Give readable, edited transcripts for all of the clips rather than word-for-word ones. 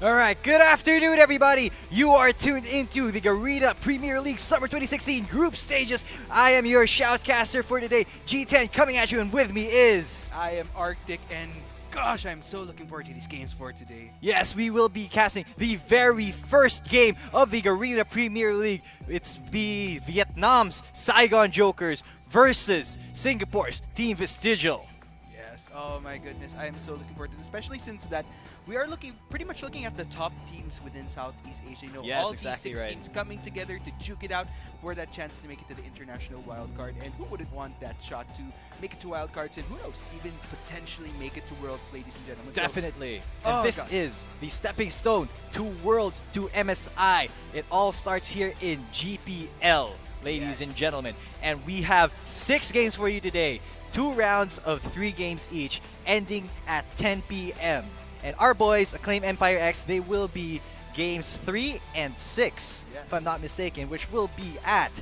All right, good afternoon, everybody. You are tuned into the Garena Premier League Summer 2016 group stages. I am your shoutcaster for today, G10, coming at you, and with me is... I am Arctic, and gosh, I'm so looking forward to these games for today. Yes, we will be casting the very first game of the Garena Premier League. It's the Vietnam's Saigon Jokers versus Singapore's Team Vestigial. Yes, oh my goodness, I am so looking forward to this, especially since that we are pretty much looking at the top teams within Southeast Asia. You know, Yes, all exactly these six right. teams coming together to duke it out for that chance to make it to the international wildcard. And who wouldn't want that shot to make it to wildcards and who knows, even potentially make it to Worlds, ladies and gentlemen. Definitely. So, And oh this God. is the stepping stone to Worlds, to MSI. It all starts here in GPL, ladies Yes. and gentlemen. And we have 6 games for you today. 2 rounds of 3 games each, ending at 10 p.m. And our boys, Acclaim Empire X, they will be games 3 and 6, Yes. if I'm not mistaken, which will be at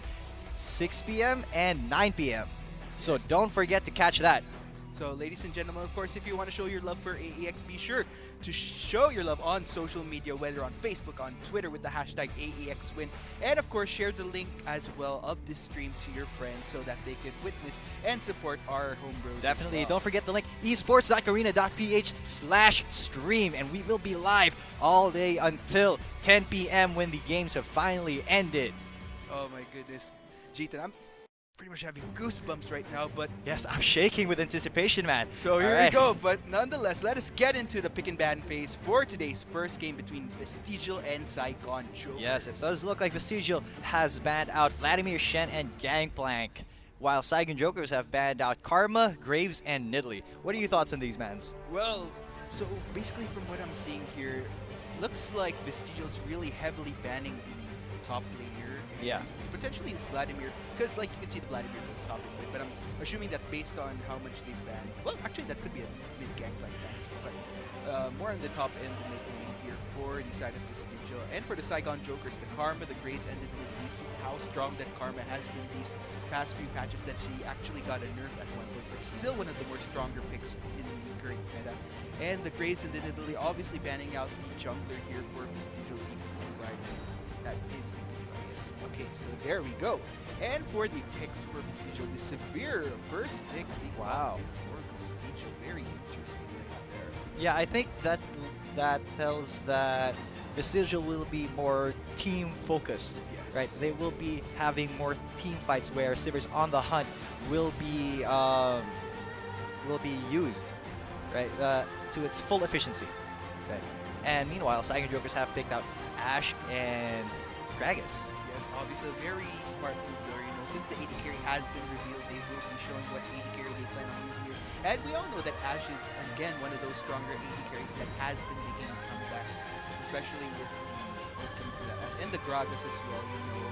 6 p.m. and 9 p.m. So don't forget to catch that. So, ladies and gentlemen, of course, if you want to show your love for AEX, be sure to show your love on social media, whether on Facebook, on Twitter with the hashtag AEXWin, and of course, share the link as well of this stream to your friends so that they can witness and support our home bros. as Definitely. well. Don't forget the link, esports.garena.ph/stream, and we will be live all day until 10 p.m. when the games have finally ended. Oh my goodness, Jeetan, I'm pretty much having goosebumps right now, but Yes, I'm shaking with anticipation, man. so here All we right. go. But nonetheless, let us get into the pick and ban phase for today's first game between Vestigial and Saigon Jokers. Yes, it does look like Vestigial has banned out Vladimir Shen and Gangplank, while Saigon Jokers have banned out Karma, Graves, and Nidalee. What are your thoughts on these bans? Well, so basically from what I'm seeing here, looks like Vestigial's really heavily banning the top laner. And Yeah. Potentially it's Vladimir, because like you can see the Vladimir top lane, but I'm assuming that based on how much they've banned, well actually that could be a mid-gangplank ban as well, but more on the top end of mid lane here for the side of Vestigial. And for the Saigon Jokers, the Karma, the Graves, and the Nidalee, we've seen how strong that Karma has been these past few patches, that she actually got a nerf at one point, but still one of the more stronger picks in the current meta. And the Graves and the Nidalee obviously banning out the jungler here for Vestigial. Right, that is bias. Okay, so there we go. And for the picks for Vestigial, the severe first pick. Wow. For Vestigial, very interesting there. Yeah, I think that tells that Vestigial will be more team focused. Yes. Right, they will be having more team fights where Sivers on the Hunt will be used, right, to its full efficiency. Right, and meanwhile, Saigon Jokers have picked out Ashe and Gragas. Yes, obviously a very smart move there. You know, since the AD carry has been revealed, they will be showing what AD carry they plan on using here. And we all know that Ashe is again one of those stronger AD carries that has been making a comeback, especially with and the Gragas as well. You know,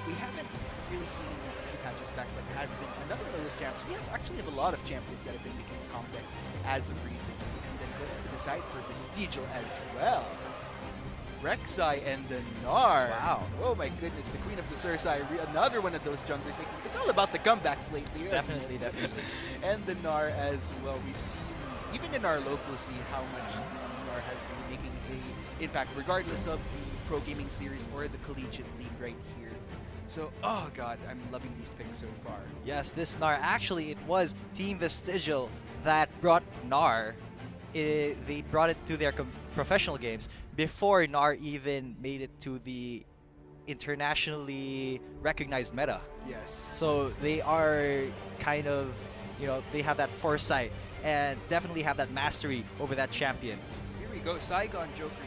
we haven't really seen him a few patches back, but has been another one of those champions. We actually have a lot of champions that have been making a comeback as of recent. And then going to the side for Vestigial as well. Rek'Sai and the Gnar. Wow. Oh my goodness, the Queen of the Sursai, another one of those junglers. It's all about the comebacks lately. isn't Definitely, it? definitely. And the Gnar as well. We've seen, even in our local scene, how much the Gnar has been making an impact, regardless of the Pro Gaming Series or the Collegiate League right here. So, oh god, I'm loving these picks so far. Yes, this Gnar, actually it was Team Vestigial that brought Gnar. They brought it to their professional games before Gnar even made it to the internationally recognized meta. Yes. So they are kind of, they have that foresight and definitely have that mastery over that champion. Here we go. Saigon Jokers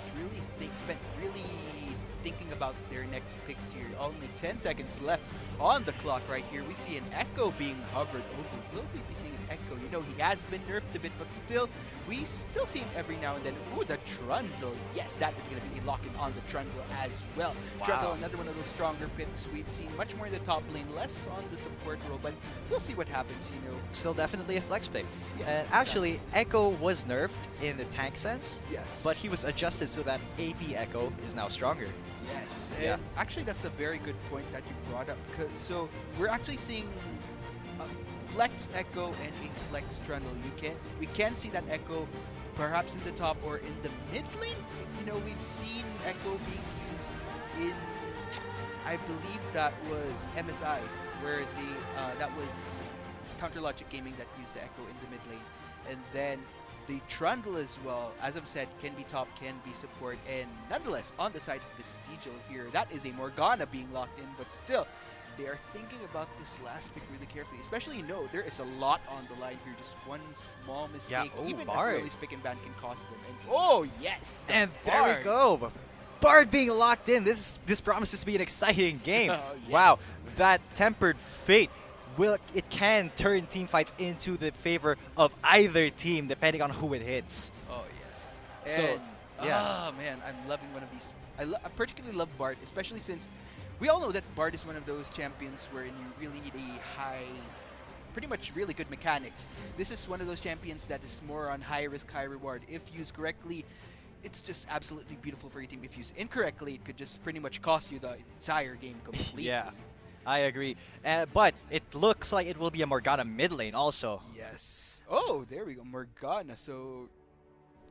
spent really thinking about their next picks here. Only 10 seconds left on the clock right here. We see an Echo being hovered over. Will we be seeing an Echo? You know, he has been nerfed a bit, but still, we still see him every now and then. Ooh, the Trundle. Yes, that is going to be locking on the Trundle as well. Wow. Trundle, another one of those stronger picks. We've seen much more in the top lane, less on the support role, but we'll see what happens, you know. Still definitely a flex pick. Yes, And actually, Echo was nerfed in the tank sense, Yes. but he was adjusted so that AP Echo is now stronger. Yes, Yeah. and actually that's a very good point that you brought up. So we're actually seeing a flex Echo and a flex Trundle. We can see that Echo perhaps in the top or in the mid lane. You know, we've seen Echo being used in, I believe that was MSI, where that was Counter Logic Gaming that used the Echo in the mid lane, and then the Trundle as well, as I've said, can be top, can be support, and nonetheless, on the side of Vestigial here, that is a Morgana being locked in, but still, they are thinking about this last pick really carefully. Especially, there is a lot on the line here. Just one small mistake, oh, even as Bard. early as pick and ban, can cost them. And oh yes, the And there we Bard. go. Bard being locked in. This promises to be an exciting game. Oh, Wow, yes. that tempered fate can turn team fights into the favor of either team depending on who it hits. Oh yes. So, And, yeah. oh man, I'm loving one of these. I particularly love Bard, especially since we all know that Bard is one of those champions where you really need a high, pretty much really good mechanics. This is one of those champions that is more on high risk, high reward. If used correctly, it's just absolutely beautiful for your team. If used incorrectly, it could just pretty much cost you the entire game completely. Yeah, I agree. But it looks like it will be a Morgana mid lane also. Yes. Oh, there we go, Morgana. So,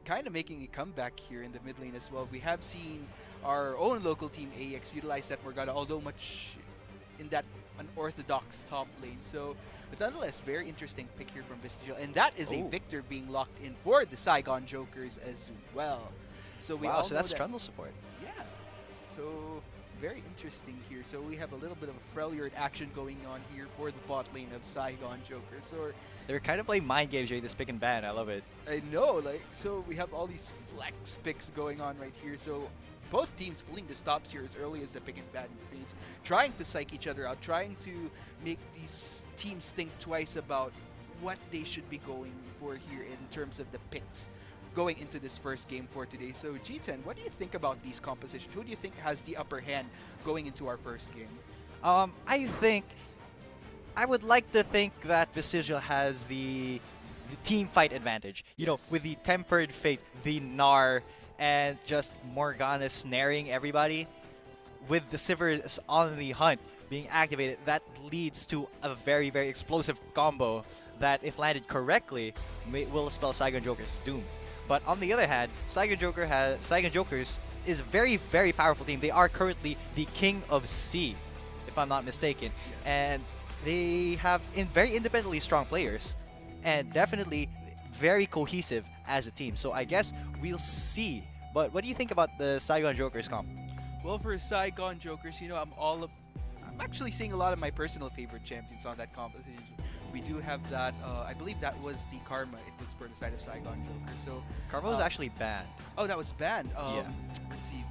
kind of making a comeback here in the mid lane as well. We have seen our own local team AX utilize that Morgana, although much in that unorthodox top lane. So, but nonetheless, very interesting pick here from Vestigial, and that is a Oh. Victor being locked in for the Saigon Jokers as well. So we Wow, all so know that's that, Trundle support. yeah. So very interesting here. So we have a little bit of a Freljord action going on here for the bot lane of Saigon Jokers. So They're kind of playing mind games during this pick and ban. I love it. I know, like, so we have all these flex picks going on right here. So both teams pulling the stops here as early as the pick and ban phase, trying to psych each other out, trying to make these teams think twice about what they should be going for here in terms of the picks going into this first game for today. So G10, what do you think about these compositions? Who do you think has the upper hand going into our first game? I would like to think that Vestigial has the team fight advantage. You know, Yes. with the tempered fate, the Gnar, and just Morgana snaring everybody. With the Sivers on the hunt being activated, that leads to a very, very explosive combo that, if landed correctly, will spell Saigon Joker's doom. But on the other hand, Saigon Jokers is a very, very powerful team. They are currently the King of Sea, if I'm not mistaken, Yes. and they have very independently strong players, and definitely very cohesive as a team. So I guess we'll see. But what do you think about the Saigon Jokers comp? Well, for Saigon Jokers, I'm actually seeing a lot of my personal favorite champions on that composition. We do have that. I believe that was the Karma. It was for the side of Saigon Joker. So, Karma was Uh, actually banned. oh, that was banned. Yeah. Let's see.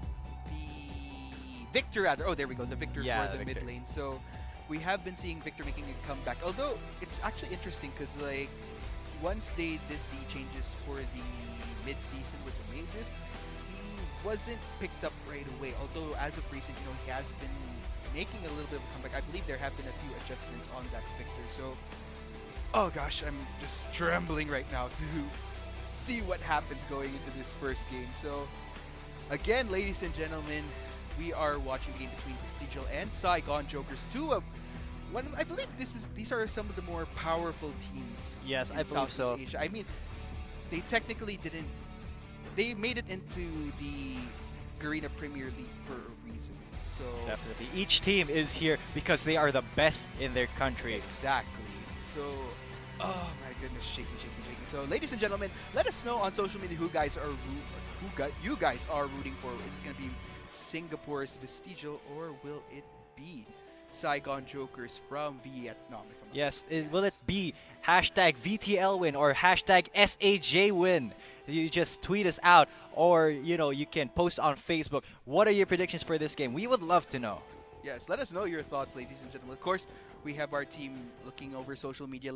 The Victor, rather. Oh, there we go. The Victor Yeah, for the the mid Victor. lane. So, we have been seeing Victor making a comeback. Although it's actually interesting because like once they did the changes for the mid-season with the mages, he wasn't picked up right away. Although as of recent, he has been making a little bit of a comeback. I believe there have been a few adjustments on that Victor. So, oh gosh, I'm just trembling right now to see what happens going into this first game. So, again, ladies and gentlemen, we are watching the game between Vestigial and Saigon Jokers. I believe these are some of the more powerful teams. Yes, in I believe Southeast so. Asia. I mean, they technically didn't. They made it into the Garena Premier League for a reason. So Definitely. Each team is here because they are the best in their country. exactly. So, oh my goodness, shaking, shaking, shaking. So, ladies and gentlemen, let us know on social media who you guys are rooting for. Is it going to be Singapore's Vestigial or will it be Saigon Jokers from Vietnam? If I'm not Yes, mistaken? will it be hashtag VTL win or hashtag SAJ win? You just tweet us out, or you can post on Facebook. What are your predictions for this game? We would love to know. Yes, let us know your thoughts, ladies and gentlemen. Of course, we have our team looking over social media,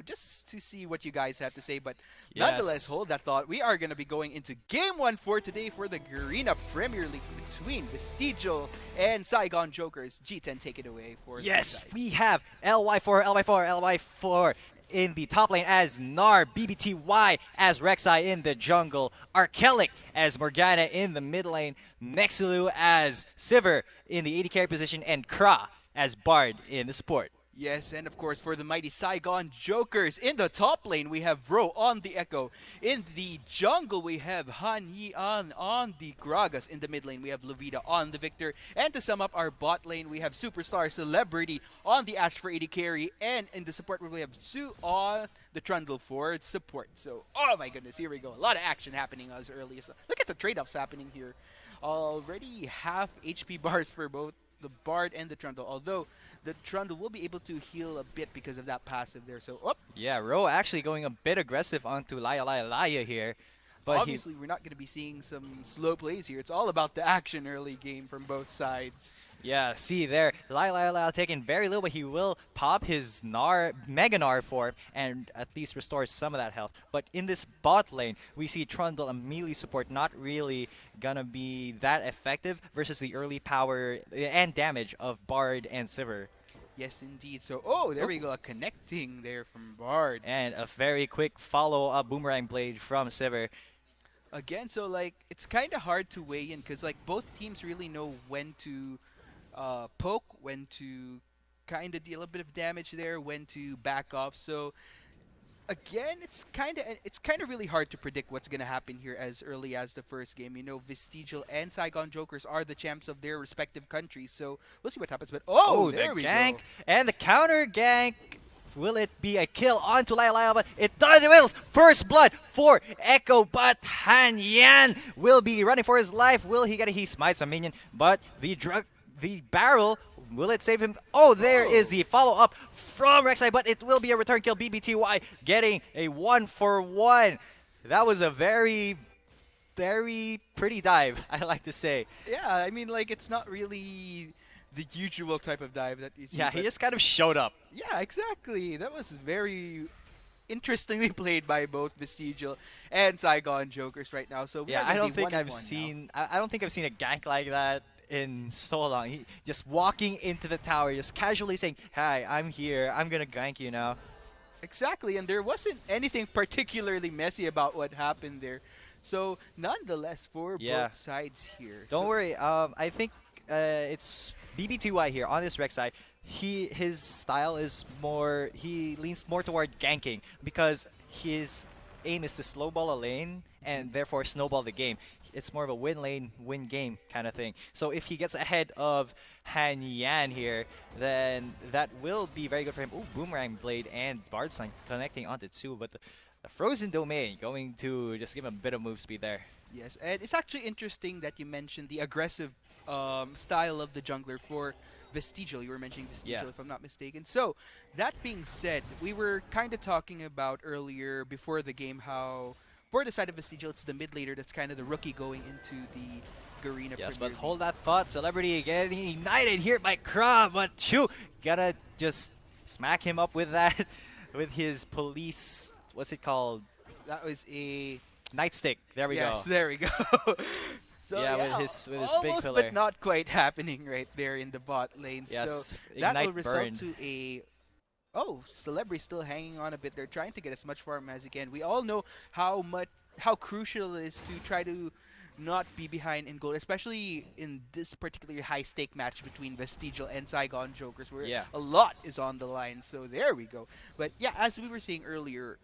just to see what you guys have to say. But nonetheless, Yes. hold that thought. We are going to be going into Game 1 for today for the Garena Premier League between Vestigial and Saigon Jokers. G10, take it away for Yes, you guys. we have LY4 in the top lane as Gnar, BBTY as Rek'Sai in the jungle, Arkellic as Morgana in the mid lane, Nexulu as Sivir in the AD carry position, and Kra as Bard in the support. Yes, and of course for the mighty Saigon Jokers in the top lane we have Ro on the Echo. In the jungle we have Han Yi-an on the Gragas. In the mid lane we have Levita on the Victor. And to sum up our bot lane we have Superstar Celebrity on the Ash for AD carry. And in the support we have Su on the Trundle for support. So, oh my goodness, here we go. A lot of action happening as early as... Look at the trade-offs happening here. Already half HP bars for both the Bard and the Trundle. Although the Trundle will be able to heal a bit because of that passive there. So, oh, Yeah, Ro actually going a bit aggressive onto Laya here. But he obviously we're not going to be seeing some slow plays here. It's all about the action early game from both sides. Yeah, see there, Lyle taking very little, but he will pop his Mega Gnar form and at least restore some of that health. But in this bot lane, we see Trundle and melee support not really gonna be that effective versus the early power and damage of Bard and Sivir. Yes, indeed. So, oh, there we go. A connecting there from Bard. And a very quick follow-up boomerang blade from Sivir. Again, so like it's kind of hard to weigh in because like both teams really know when to poke, when to kind of deal a bit of damage there, when to back off. So again, it's kind of really hard to predict what's gonna happen here as early as the first game. You know, Vestigial and Saigon Jokers are the champs of their respective countries, so we'll see what happens. But oh, there The we gank go. and the counter gank. Will it be a kill onto Lyle? But it does. It wills. First blood for Echo, but Han Yan will be running for his life. Will he get it? He smites a minion, but the barrel, will it save him? Oh, there is the follow-up from Rek'Sai, but it will be a return kill. BBTY getting a 1-for-1. That was a very, very pretty dive, I like to say. Yeah, I mean, like it's not really the usual type of dive that you see. Yeah, he but just kind of showed up. yeah, exactly. That was very interestingly played by both Vestigial and Saigon Jokers right now. So we Yeah, are I gonna don't be think 1 and I've 1 now. seen. I don't think I've seen a gank like that in so long. He just walking into the tower, just casually saying, "Hi, I'm here. I'm gonna gank you now." Exactly, and there wasn't anything particularly messy about what happened there. So nonetheless, for Yeah. both sides here. Don't so, worry. I think it's BBTY here on this Rex side. His style is more. He leans more toward ganking because his aim is to slowball a lane and therefore snowball the game. It's more of a win lane, win game kind of thing. So if he gets ahead of Han Yan here, then that will be very good for him. Ooh, Boomerang Blade and Bard Sign connecting onto two, but the Frozen Domain going to just give him a bit of move speed there. yes, and it's actually interesting that you mentioned the aggressive style of the jungler for Vestigial. You were mentioning Vestigial, Yeah. if I'm not mistaken. So that being said, we were kind of talking about earlier before the game how for the side of Vestigial, it's the mid laner that's kind of the rookie going into the Garena Yes, Premier but League. hold that thought. Celebrity getting ignited here by Krab, but Chu gotta just smack him up with that, with his police. What's it called? That was a Nightstick. There we yes, go. there we go. So Yeah, with his big almost pillar. but not quite happening right there in the bot lane. Yes, So that will ignite result burn. to a Celebrity still hanging on a bit. They're trying to get as much farm as he can. We all know how crucial it is to try to not be behind in gold, especially in this particularly high stake match between Vestigial and Saigon Jokers, where Yeah. a lot is on the line. So there we go. But yeah, as we were saying earlier,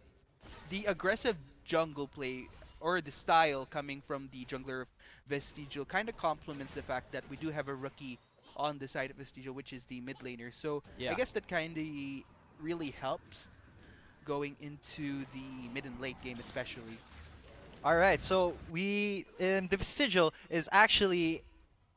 the aggressive jungle play or the style coming from the jungler of Vestigial kind of complements the fact that we do have a rookie on the side of Vestigial, which is the mid laner. So Yeah. I guess that kind of really helps going into the mid and late game, especially. All right, so the Vestigial is actually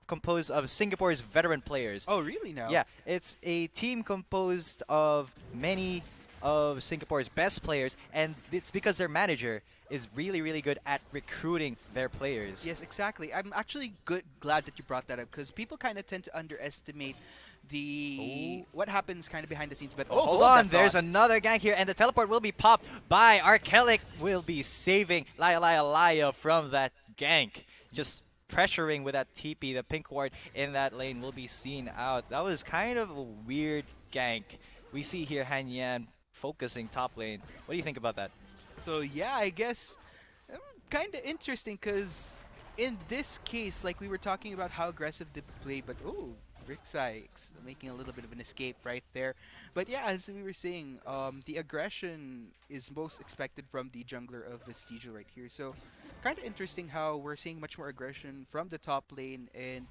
composed of Singapore's veteran players. Oh, really now? Yeah, it's a team composed of many of Singapore's best players, and it's because their manager is really, really good at recruiting their players. Yes, exactly. I'm actually glad that you brought that up because people kind of tend to underestimate the what happens kind of behind the scenes. But Oh, hold on, that there's thought. another gank here, and the teleport will be popped by Arkelic. Will be saving Laya from that gank. Just pressuring with that TP, the pink ward in that lane will be seen out. That was kind of a weird gank. We see here Han Yan focusing top lane. What do you think about that? So yeah, I guess kind of interesting because in this case, like we were talking about how aggressive they play, but ooh, making a little bit of an escape right there. But yeah, as we were saying, the aggression is most expected from the jungler of Vestigial right here. So kind of interesting how we're seeing much more aggression from the top lane, and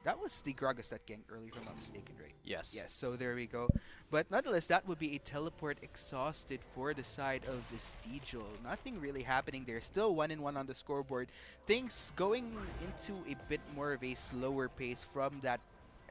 that was the Gragas that ganked earlier, if I'm not mistaken, right? Yes. Yes, so there we go. But nonetheless, that would be a teleport exhausted for the side of Vestigial. Nothing really happening there. Still 1-1 on the scoreboard. Things going into a bit more of a slower pace from that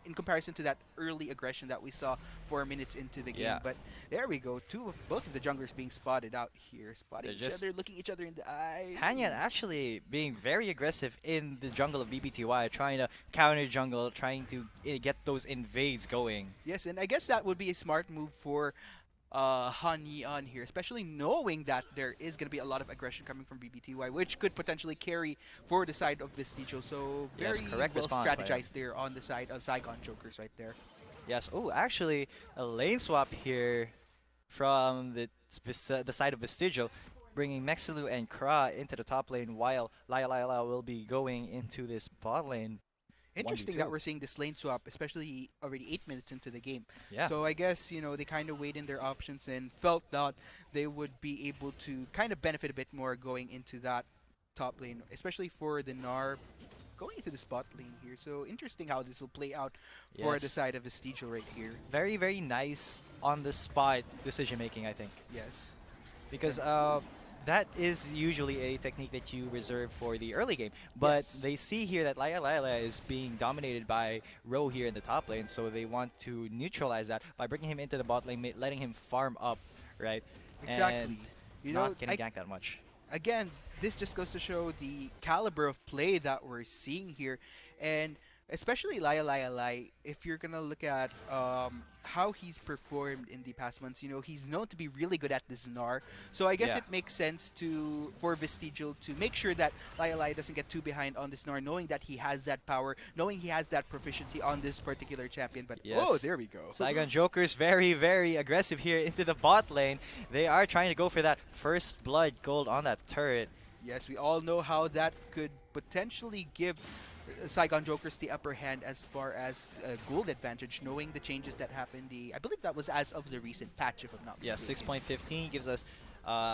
in comparison to that early aggression that we saw 4 minutes into the game. Yeah. But there we go. Both of the junglers being spotted out here. Spotting They're each just other, looking each other in the eye. Hanyan actually being very aggressive in the jungle of BBTY, trying to counter jungle, trying to get those invades going. Yes, and I guess that would be a smart move for Han Yi-an here, especially knowing that there is going to be a lot of aggression coming from BBTY, which could potentially carry for the side of Vestigial. So Yes, very correct well response by him. strategized there on the side of Saigon Jokers right there. Yes. Oh, actually, a lane swap here from the side of Vestigial, bringing Mexelu and Kra into the top lane, while Laya will be going into this bot lane. Interesting 1v2. that we're seeing this lane swap, especially already 8 minutes into the game. Yeah. So I guess, they kind of weighed in their options and felt that they would be able to kind of benefit a bit more going into that top lane, especially for the Gnar going into the spot lane here. So interesting how this will play out for the Yes. side of Vestigial right here. Very, very nice on the spot decision making, I think. Yes. Because that is usually a technique that you reserve for the early game. But Yes. they see here that Laya is being dominated by Ro here in the top lane, so they want to neutralize that by bringing him into the bot lane, letting him farm up, right? Exactly. And not getting ganked that much. Again, this just goes to show the caliber of play that we're seeing here, and especially Laya, if you're gonna look at how he's performed in the past months, he's known to be really good at this Gnar. So I guess Yeah. it makes sense for Vestigial to make sure that Laya doesn't get too behind on this Gnar, knowing that he has that power, knowing he has that proficiency on this particular champion. But Yes. oh, there we go. Saigon Jokers very, very aggressive here into the bot lane. They are trying to go for that first blood gold on that turret. Yes, we all know how that could potentially give Saigon Jokers the upper hand as far as gold advantage, knowing the changes that happened. I believe that was as of the recent patch, if I'm not Yeah, mistaken. 6.15 gives us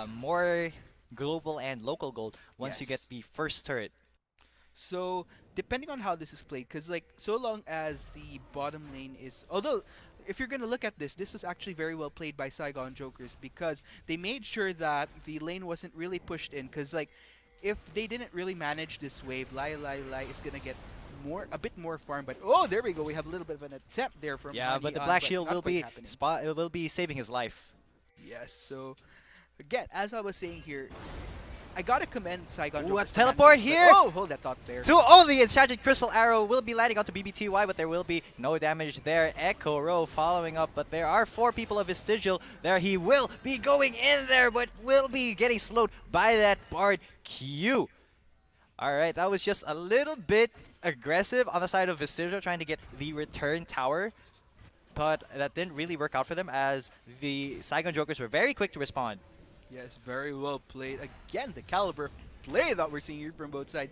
more global and local gold once you get Yes. the first turret. So depending on how this is played, because so long as the bottom lane is, although if you're gonna look at this was actually very well played by Saigon Jokers because they made sure that the lane wasn't really pushed in. Because if they didn't really manage this wave, Lai is gonna get a bit more farm. But oh, there we go. We have a little bit of an attempt there from Yeah, but the Hani-an, Black Shield not will quite be happening. will be saving his life. Yes. So again, as I was saying here, I gotta commend Saigon Ooh, a Jokers. for teleport managing- here! Oh, hold that thought there. So only Enchanted Crystal Arrow will be landing onto BBTY, but there will be no damage there. Echo Row following up, but there are 4 people of Vestigial there. He will be going in there, but will be getting slowed by that Bard Q. Alright, that was just a little bit aggressive on the side of Vestigial, trying to get the return tower. But that didn't really work out for them, as the Saigon Jokers were very quick to respond. Yes, very well played. Again, the caliber of play that we're seeing here from both sides.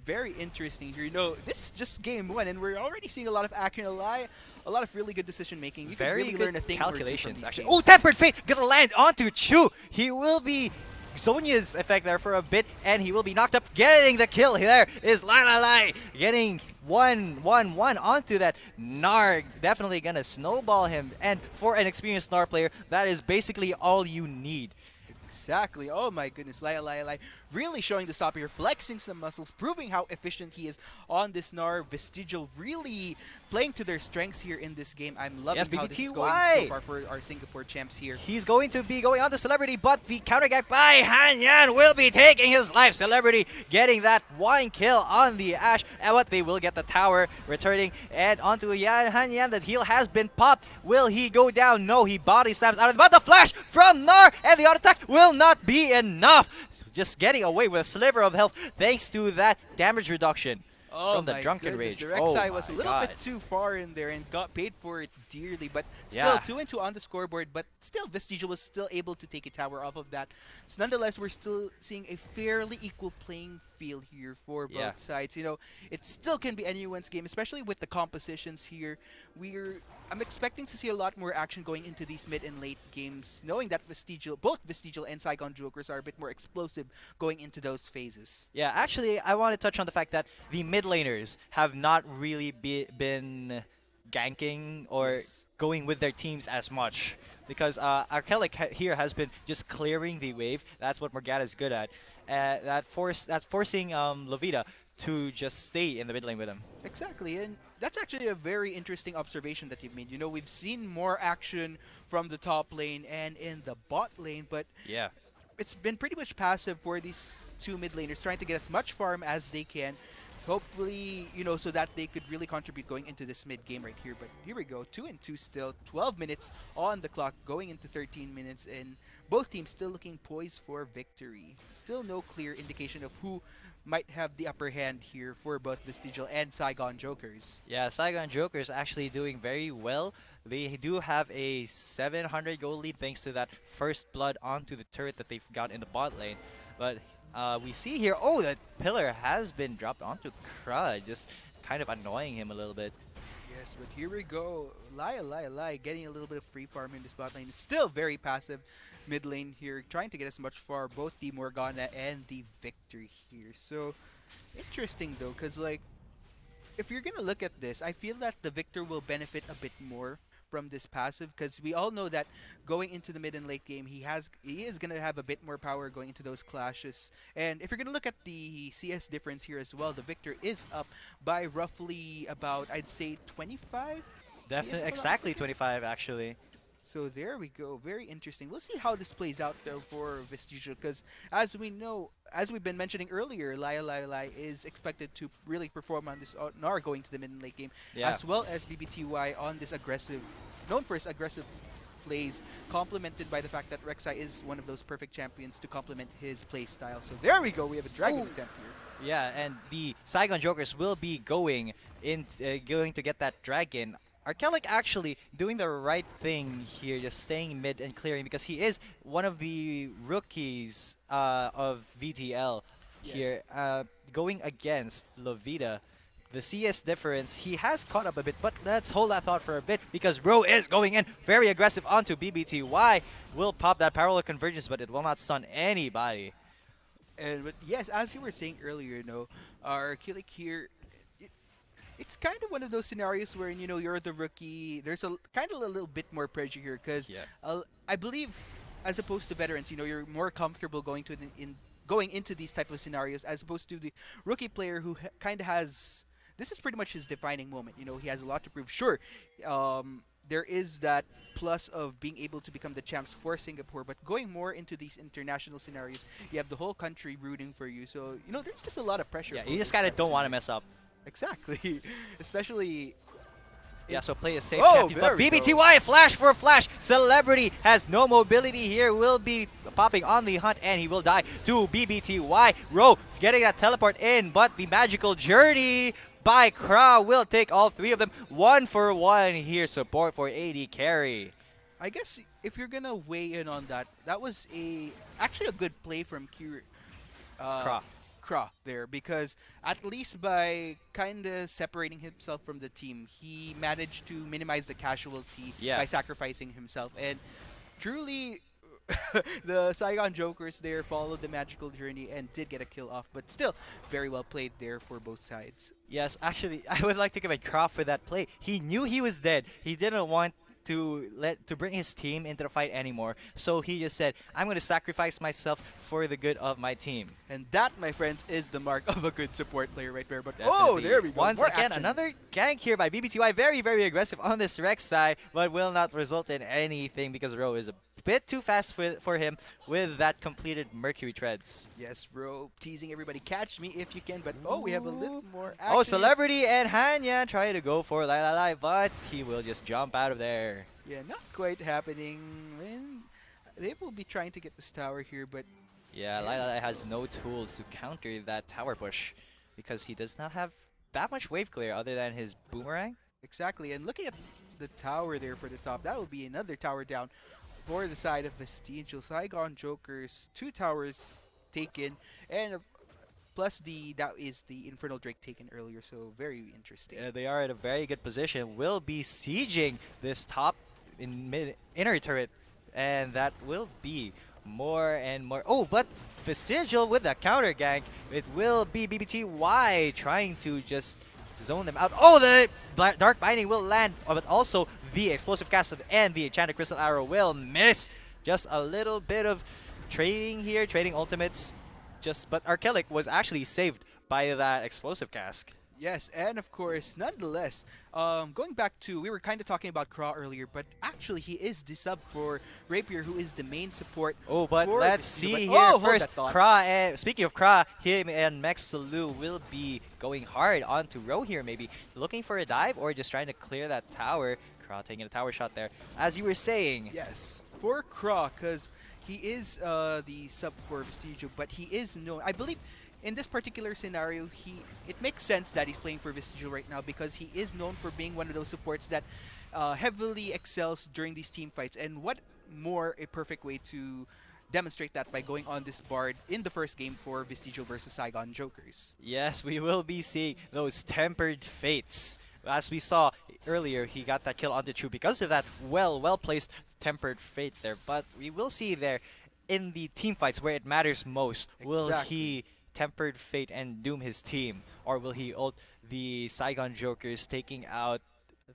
Very interesting here. This is just game 1, and we're already seeing a lot of action, a lot of really good decision making. You Very can really good learn a thing or two from calculations, these actually. games. Oh, Tempered Fate gonna land onto Chu. He will be Sonya's effect there for a bit, and he will be knocked up. Getting the kill there is Lai, getting 1-1-1 onto that Gnar. Definitely gonna snowball him, and for an experienced Gnar player, that is basically all you need. Exactly. Oh my goodness. Lai. Really showing the stop here, flexing some muscles, proving how efficient he is on this Gnar. Vestigial really playing to their strengths here in this game. I'm loving Yes, how this is BBTY. going so far for our Singapore champs here. He's going to be going on to Celebrity, but the counter gag by Hanyan will be taking his life. Celebrity getting that 1 kill on the Ashe, and what they will get the tower returning, and onto Hanyan. The heal has been popped. Will he go down? No, he body slams out of it, but the flash from Gnar and the auto attack will not be enough. Just getting away with a sliver of health thanks to that damage reduction. Oh from the my Drunken goodness, the Rage. Oh Rek'Sai was a my little bit god. too far in there and got paid for it dearly, but still Yeah. 2 and 2 on the scoreboard, but still Vestigial was still able to take a tower off of that. So nonetheless, we're still seeing a fairly equal playing field here for Yeah. both sides. It still can be anyone's game, especially with the compositions here. We're I'm expecting to see a lot more action going into these mid and late games, knowing that both Vestigial and Saigon Jokers are a bit more explosive going into those phases. Yeah, actually, I want to touch on the fact that the mid laners have not really been ganking or Yes. going with their teams as much because Arkellic here has been just clearing the wave. That's what Morgana is good at. That's forcing Lovita to just stay in the mid lane with him. Exactly, and that's actually a very interesting observation that you've made. We've seen more action from the top lane and in the bot lane, but Yeah. it's been pretty much passive for these two mid laners, trying to get as much farm as they can. Hopefully, so that they could really contribute going into this mid game right here. But here we go, 2 and 2 still, 12 minutes on the clock, going into 13 minutes, and both teams still looking poised for victory. Still no clear indication of who might have the upper hand here for both Vestigial and Saigon Jokers. Yeah, Saigon Joker is actually doing very well. They do have a 700 gold lead thanks to that first blood onto the turret that they've got in the bot lane. But we see here, oh, that pillar has been dropped onto Crud, just kind of annoying him a little bit. Yes, but here we go. Lie, getting a little bit of free farm in this bot lane. Still very passive mid lane here, trying to get as much for both the Morgana and the Victor here. So, interesting though, because if you're gonna look at this, I feel that the Victor will benefit a bit more from this passive because we all know that going into the mid and late game, he is gonna have a bit more power going into those clashes. And if you're gonna look at the CS difference here as well, the Victor is up by roughly about, I'd say, 25 CS, Definitely, if I'm not exactly mistaken. 25 actually. So there we go. Very interesting. We'll see how this plays out though for Vestigial, because as we know, as we've been mentioning earlier, Lai is expected to really perform on this NAR going to the mid and late game, Yeah. as well as BBTY on this aggressive, known for his aggressive plays, complemented by the fact that Rek'Sai is one of those perfect champions to complement his play style. So there we go. We have a dragon Ooh. attempt here. Yeah, and the Saigon Jokers will be going to get that dragon. Arkellic actually doing the right thing here, just staying mid and clearing because he is one of the rookies of VTL Yes. here, going against Lovita. The CS difference, he has caught up a bit, but let's hold that thought for a bit because Ro is going in very aggressive onto BBTY. Will pop that parallel convergence, but it will not stun anybody. And but yes, as you were saying earlier, our Kilik here, it, it's kind of one of those scenarios where you're the rookie. There's a kind of a little bit more pressure here because Yeah. I believe, as opposed to veterans, you're more comfortable going into these type of scenarios as opposed to the rookie player who kind of has. This is pretty much his defining moment. He has a lot to prove. Sure, there is that plus of being able to become the champs for Singapore, but going more into these international scenarios, you have the whole country rooting for you. So there's just a lot of pressure. Yeah, for you just those kind type of of don't want to scenarios. mess up. Exactly, especially. Yeah, so play a safe Oh, champion. there But we go. BBTY, flash for flash. Celebrity has no mobility here. Will be popping on the hunt, and he will die to BBTY. Ro getting that teleport in, but the magical journey by Kra will take all three of them. 1-for-1 here. Support for AD carry. I guess if you're gonna weigh in on that, that was actually a good play from uh, Kra. Kra there, because at least by kind of separating himself from the team, he managed to minimize the casualty Yeah. by sacrificing himself. And truly, the Saigon Jokers there followed the magical journey and did get a kill off, but still very well played there for both sides. Yes, actually, I would like to give a Kra for that play. He knew he was dead. He didn't want to bring his team into the fight anymore. So he just said, "I'm going to sacrifice myself for the good of my team." And that, my friends, is the mark of a good support player right there. But oh, Definitely. there we go. Once More again, action. another gank here by BBTY. Very, very aggressive on this Rek'Sai, but will not result in anything because Ro is a bit too fast for him with that completed Mercury Treads. Yes, bro, teasing everybody. Catch me if you can. But oh, we have a little more action. Oh, Yes. Celebrity and Hanya try to go for Lai Lai Lai, but he will just jump out of there. Yeah, not quite happening. Man, they will be trying to get this tower here, but Yeah, Lai Lai Lai has no tools to counter that tower push because he does not have that much wave clear other than his boomerang. Exactly. And looking at the tower there for the top, that will be another tower down for the side of Vestigial. Saigon Jokers, 2 towers taken, and plus that is the Infernal Drake taken earlier, so very interesting. They are in a very good position. Will be sieging this top in inner turret, and that will be more and more. Oh, but Vestigial with the counter gank. It will be BBTY trying to just zone them out. Oh, the Dark Binding will land, but also the Explosive Cast and the Enchanted Crystal Arrow will miss. Just a little bit of trading here, trading ultimates. But Arkellic was actually saved by that Explosive Cask. Yes, and of course, nonetheless, going back to, we were kind of talking about Kra earlier, but actually he is the sub for Rapier, who is the main support. Oh, but for let's Vestigial. see But- here oh, hold first. that thought. Kra, speaking of Kra, him and Mex Salu will be going hard onto Row here, maybe looking for a dive or just trying to clear that tower. Kra taking a tower shot there. As you were saying, Yes, for Kra, because he is the sub for Vestigial, but he is known, I believe, in this particular scenario, it makes sense that he's playing for Vestigial right now because he is known for being one of those supports that heavily excels during these team fights. And what more a perfect way to demonstrate that by going on this Bard in the first game for Vestigial versus Saigon Jokers. yes, we will be seeing those tempered fates. As we saw earlier, he got that kill onto True because of that well-placed tempered fate there. But we will see there in the team fights where it matters most. Will Exactly. he tempered fate and doom his team, or will he ult the Saigon Jokers, taking out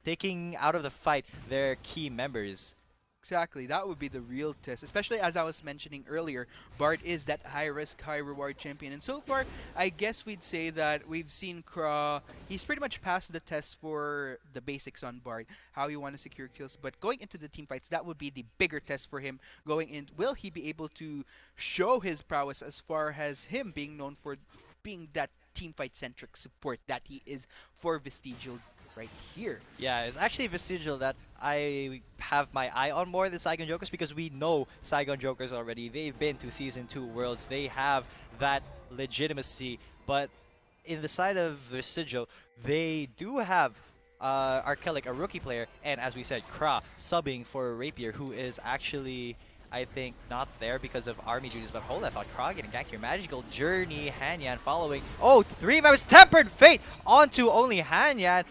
of the fight their key members? Exactly, that would be the real test, especially as I was mentioning earlier, Bard is that high-risk, high-reward champion. And so far, I guess we'd say that we've seen Kra, he's pretty much passed the test for the basics on Bard, how you want to secure kills. But going into the team fights, that would be the bigger test for him going in. Will he be able to show his prowess as far as him being known for being that team fight-centric support that he is for Vestigial right here? Yeah, it's actually Vestigial that I have my eye on more than Saigon Jokers because we know Saigon Jokers already. They've been to Season 2 Worlds. They have that legitimacy. But in the side of Vestigial, they do have Arkellic, a rookie player, and as we said, Kra, subbing for Rapier, who is actually, I think, not there because of army duties. But hold that thought, Kra getting ganked here. Magical Journey, Hanyan following. Oh, 3 members, Tempered Fate onto only Hanyan.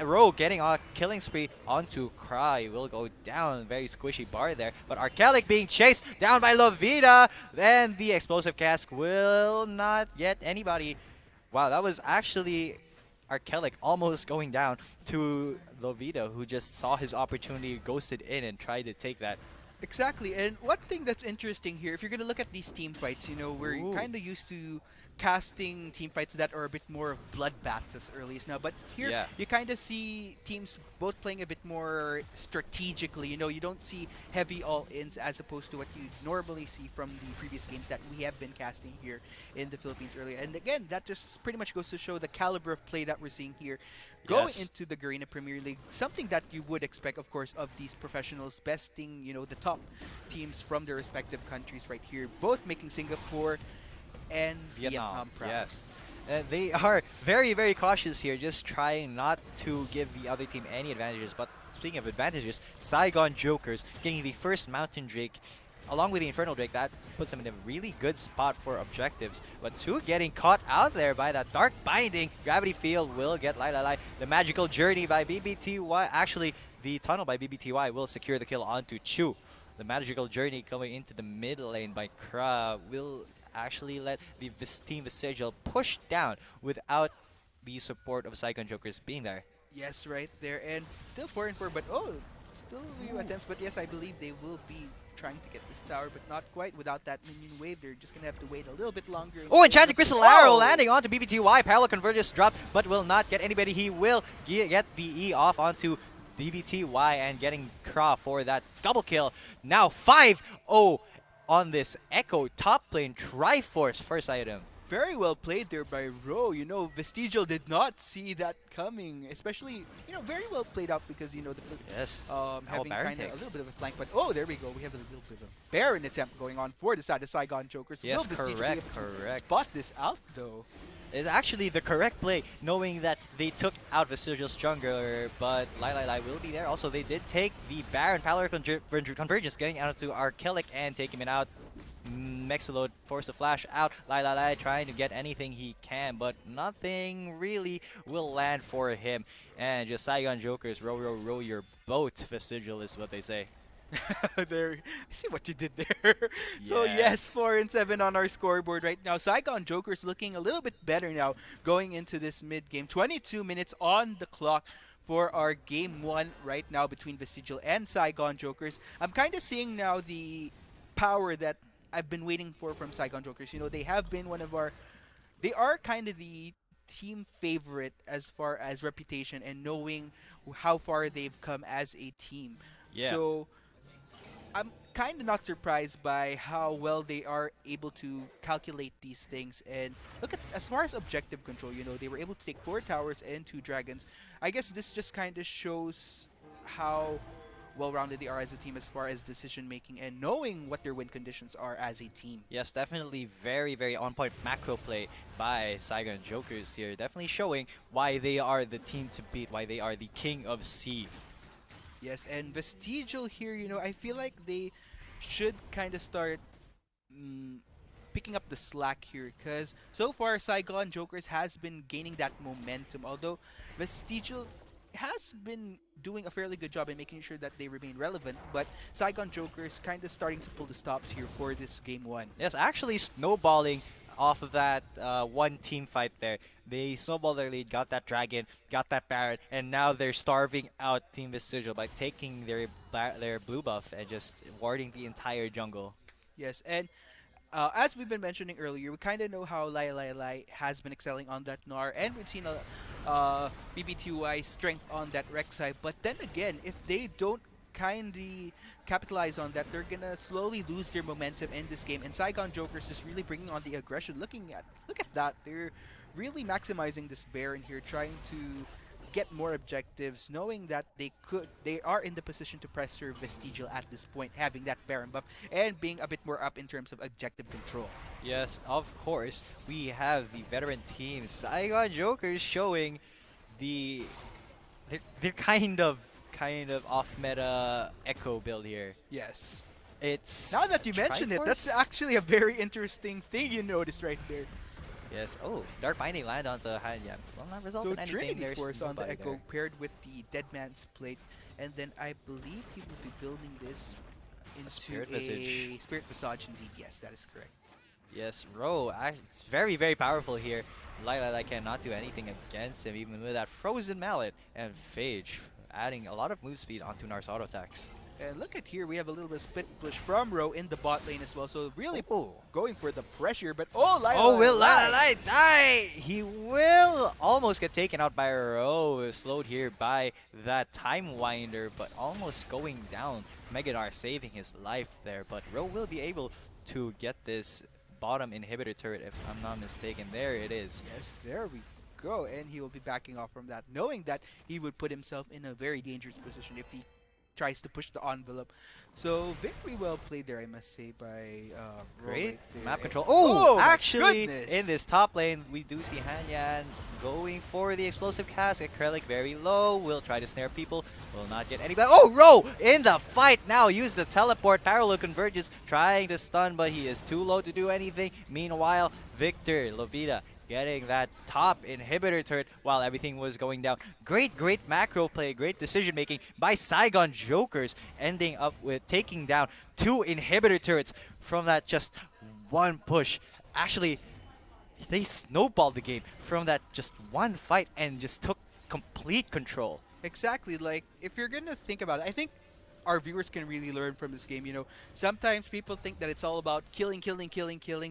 Rogue getting a killing spree onto Kra. He will go down. Very squishy bar there. But Arkellic being chased down by Lovita. Then the Explosive Cask will not get anybody. Wow, that was actually Arkellic almost going down to Lovita, who just saw his opportunity, ghosted in, and tried to take that. Exactly, and one thing that's interesting here, if you're gonna look at these team fights, we're Ooh. kind of used to casting team fights that are a bit more of bloodbaths as early as now, but here Yeah. you kind of see teams both playing a bit more strategically. You don't see heavy all-ins as opposed to what you normally see from the previous games that we have been casting here in the Philippines earlier. And again, that just pretty much goes to show the caliber of play that we're seeing here. Going Yes. into the Garena Premier League, something that you would expect, of course, of these professionals besting, the top teams from their respective countries right here, both making Singapore and Vietnam proud. Yes. They are very, very cautious here, just trying not to give the other team any advantages. But speaking of advantages, Saigon Jokers getting the first Mountain Drake along with the Infernal Drake. That puts them in a really good spot for objectives. But 2 getting caught out there by that Dark Binding. Gravity Field will get Lai. The Magical Journey by BBTY. Actually, the Tunnel by BBTY will secure the kill onto Chu. The Magical Journey coming into the mid lane by Kra will actually let the Team Vestigial push down without the support of Saigon Jokers being there. Yes, right there. And still 4 and 4, but still a few attempts. But yes, I believe they will be trying to get this tower, but not quite without that minion wave. They're just going to have to wait a little bit longer. Oh, Enchanted Crystal Arrow Oh! landing onto BBTY. Parallel Convergence drop, but will not get anybody. He will get the E off onto BBTY and getting Kra for that double kill. Now 5-0 on this Echo top lane Triforce first item. Very well played there by Ro. Vestigial did not see that coming, especially, very well played out because, the Yes. having Baron kind of take. a little bit of a flank. But, there we go. We have a little bit of a Baron attempt going on for the side of Saigon Jokers. Yes, Will Vestigial be correct, able to correct. spot this out, though? Is actually the correct play, knowing that they took out Vestigial's jungler, but Lai will be there. Also, they did take the Baron Power Convergence, getting out to Archelic and taking him out. Mexilode forced to flash out. Lai trying to get anything he can, but nothing really will land for him. And just Saigon Jokers, row your boat. Vestigial is what they say. There, I see what you did there. So yes, Yes. 4-7 on our scoreboard right now. Saigon Joker's looking a little bit better now going into this mid game. 22 minutes on the clock for our game one right now between Vestigial and Saigon Jokers. I'm kind of seeing now the power that I've been waiting for from Saigon Jokers. You know, they have been one of our, they are kind of the team favorite as far as reputation and knowing how far they've come as a team. Yeah. So I'm kind of not surprised by how well they are able to calculate these things. And look at, as far as objective control, you know, they were able to take 4 towers and 2 dragons. I guess this just kind of shows how well-rounded they are as a team as far as decision making and knowing what their win conditions are as a team. Yes, definitely very on point macro play by Saigon Jokers here. Definitely showing why they are the team to beat, why they are the king of C. Yes, and Vestigial here, you know, I feel like they should kind of start mm, picking up the slack here because so far Saigon Jokers has been gaining that momentum, although Vestigial has been doing a fairly good job in making sure that they remain relevant, but Saigon Jokers kind of starting to pull the stops here for this game one. Yes, actually snowballing off of that one team fight there. They snowballed their lead, got that dragon, got that Baron, and now they're starving out Team Vestigial by taking their blue buff and just warding the entire jungle. Yes, and as we've been mentioning earlier, we kind of know how Lai has been excelling on that Gnar, and we've seen a BBTY strength on that Rek'Sai. But then again, if they don't kindly capitalize on that, they're gonna slowly lose their momentum in this game. And Saigon Jokers is really bringing on the aggression. Look at that, they're really maximizing this Baron here, trying to get more objectives, knowing that they are in the position to pressure Vestigial at this point, having that Baron buff and being a bit more up in terms of objective control. Yes, of course, we have the veteran team Saigon Jokers showing the they're kind of off meta echo build here. Yes. It's Now that you mention it, that's Triforce? actually a very interesting thing you noticed right there. Yes. Oh, Dark Binding land onto Hanyang. Will not result So in anything. Trinity There's Force on the nobody Echo there. paired with the Dead Man's Plate, and then I believe he will be building this into Spirit Visage. Spirit Visage indeed. Yes, that is correct. Yes, Ro, it's very powerful here. Lai cannot do anything against him, even with that Frozen Mallet and Phage, adding a lot of move speed onto Nar's auto attacks. And look at here, we have a little bit of split push from Ro in the bot lane as well. So really Oh. going for the pressure, but oh, Oh, will Lai die? He will almost get taken out by Ro, slowed here by that Time Winder, but almost going down. Megadar saving his life there, but Ro will be able to get this bottom inhibitor turret if I'm not mistaken. There it is. Yes, there we go. And he will be backing off from that, knowing that he would put himself in a very dangerous position if he tries to push the envelope. So very well played there, I must say, by Ro Great right there. map And- control. Oh, my actually, goodness. in this top lane, we do see Hanyan going for the explosive cast. Acrylic very low. Will try to snare people. Will not get anybody. Oh, Ro in the fight now. Use the teleport. Parallel convergence. Trying to stun, but he is too low to do anything. Meanwhile, Victor Lovita getting that top inhibitor turret while everything was going down. Great macro play, great decision making by Saigon Jokers, ending up with taking down 2 inhibitor turrets from that just one push. Actually, they snowballed the game from that just one fight and just took complete control. Exactly. Like, if you're gonna think about it, I think our viewers can really learn from this game. You know, sometimes people think that it's all about killing,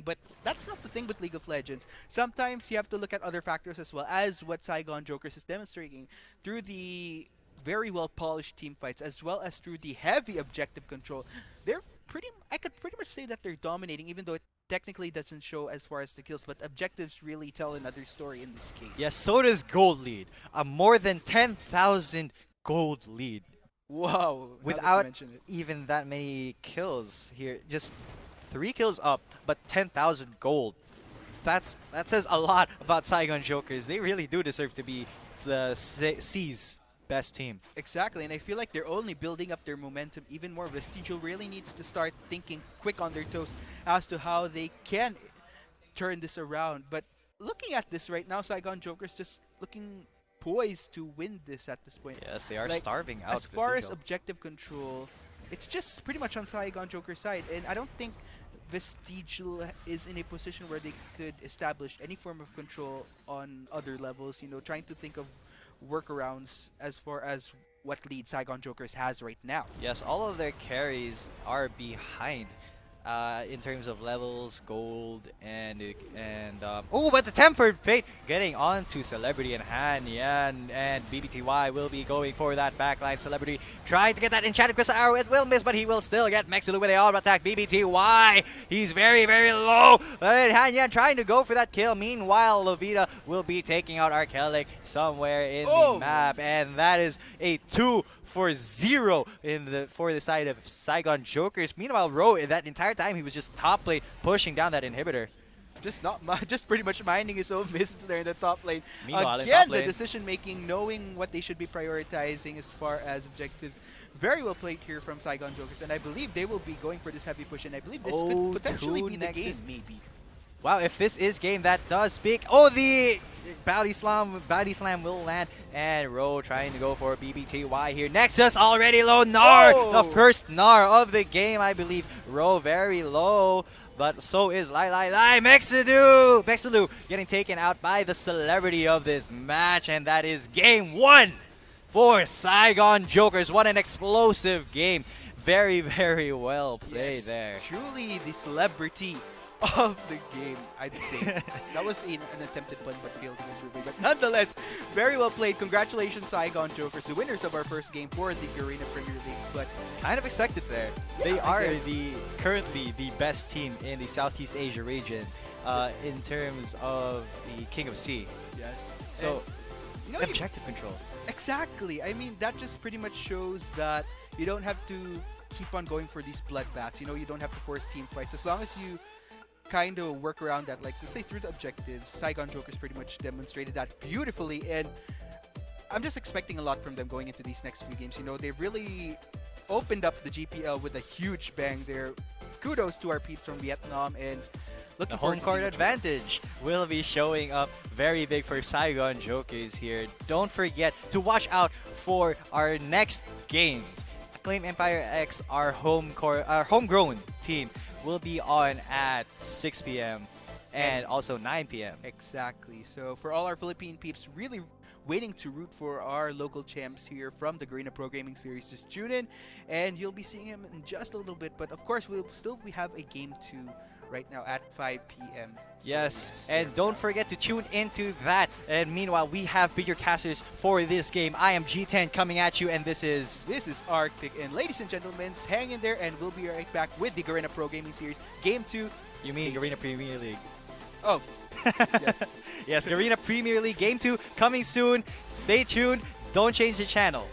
but that's not the thing with League of Legends. Sometimes you have to look at other factors as well, as what Saigon Jokers is demonstrating through the very well polished team fights, as well as through the heavy objective control. I could pretty much say that they're dominating, even though it technically doesn't show as far as the kills, but objectives really tell another story in this case. Yes, so does Gold Lead. A more than 10,000 gold lead. Wow. Now that you Without mention it. even that many kills here. Just 3 kills up, but 10,000 gold. that says a lot about Saigon Jokers. They really do deserve to be the C's best team. Exactly, and I feel like they're only building up their momentum even more. Vestigial really needs to start thinking quick on their toes as to how they can turn this around. But looking at this right now, Saigon Joker's just looking poised to win this at this point. Yes, they are Like, starving out as far as Vestigial. objective control, it's just pretty much on Saigon Joker's side, and I don't think Vestigial is in a position where they could establish any form of control on other levels. You know, trying to think of workarounds as far as what lead Saigon Jokers has right now. Yes, all of their carries are behind in terms of levels, gold, and oh, but the Tempered Fate getting on to Celebrity and Han Yan, and BBTY will be going for that backline. Celebrity trying to get that Enchanted Crystal Arrow. It will miss, but he will still get Mexulu with the auto attack. BBTY, he's very, very low. And Han Yan trying to go for that kill. Meanwhile, Lovita will be taking out Arkellic somewhere in the map, and that is a 2-for-0 for the side of Saigon Jokers. Meanwhile, Ro, in that entire time, he was just top lane pushing down that inhibitor. Just pretty much minding his own business there in the top lane. Meanwhile, in Again, top the lane, decision making, knowing what they should be prioritizing as far as objectives, very well played here from Saigon Jokers, and I believe they will be going for this heavy push, and I believe this could potentially be the game, Nexus. maybe. Wow, if this is game, that does speak. Oh, the body slam will land, and Ro trying to go for BBTY here. Nexus already low. Gnar, the first Gnar of the game, I believe. Ro very low, but so is Lai. Mexulu getting taken out by the celebrity of this match, and that is game 1 for Saigon Jokers. What an explosive game. Very, very well played there. Truly the celebrity of the game, I'd say. That was an attempted pun but failed miserably. But nonetheless, very well played. Congratulations, Saigon Jokers, the winners of our first game for the Garena Premier League. But kind of expected there. Yeah, They are guess. currently the best team in the Southeast Asia region in terms of the King of Sea. yes. So, And, you know, objective control. exactly. I mean, that just pretty much shows that you don't have to keep on going for these bloodbaths. You know, you don't have to force team fights. As long as you kind of work around that, like, let's say through the objectives, Saigon Jokers pretty much demonstrated that beautifully, and I'm just expecting a lot from them going into these next few games. You know, they've really opened up the GPL with a huge bang there. Kudos to our peeps from Vietnam, and looking The forward home to court seeing what advantage will be showing up very big for Saigon Jokers here. Don't forget to watch out for our next games. Acclaim Empire X, our homegrown team, will be on at 6 p.m. and also 9 p.m. Exactly. So for all our Philippine peeps really waiting to root for our local champs here from the Garena Pro Gaming Series, just tune in and you'll be seeing him in just a little bit. But of course, we have a game 2 right now at 5 p.m. Yes, and don't forget to tune into that. And meanwhile, we have bigger casters for this game. I am G10 coming at you, and this is Arctic. And ladies and gentlemen, hang in there and we'll be right back with the Garena Pro Gaming Series Game 2. You mean Garena Premier League? Oh, yes. Yes, Garena Premier League Game 2 coming soon. Stay tuned. Don't change the channel.